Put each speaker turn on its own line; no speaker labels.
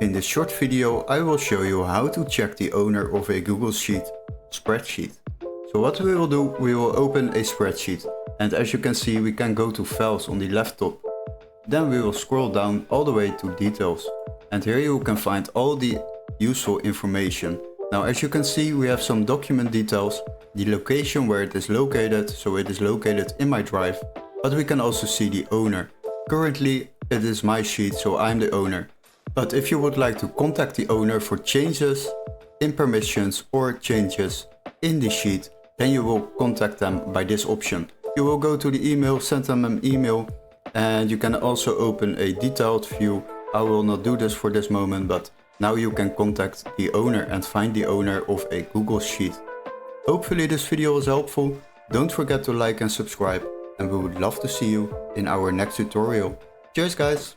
In this short video I will show you how to check the owner of a Google Sheet spreadsheet. So what we will do, we will open a spreadsheet, and as you can see we can go to files on the left top. Then we will scroll down all the way to details, and here you can find all the useful information. Now as you can see we have some document details, the location where it is located, so it is located in my drive, but we can also see the owner. Currently it is my sheet, so I'm the owner. But if you would like to contact the owner for changes in permissions or changes in the sheet, then you will contact them by this option. You will go to the email, send them an email, and you can also open a detailed view. I will not do this for this moment, but now you can contact the owner and find the owner of a Google Sheet. Hopefully this video was helpful. Don't forget to like and subscribe, and we would love to see you in our next tutorial. Cheers guys!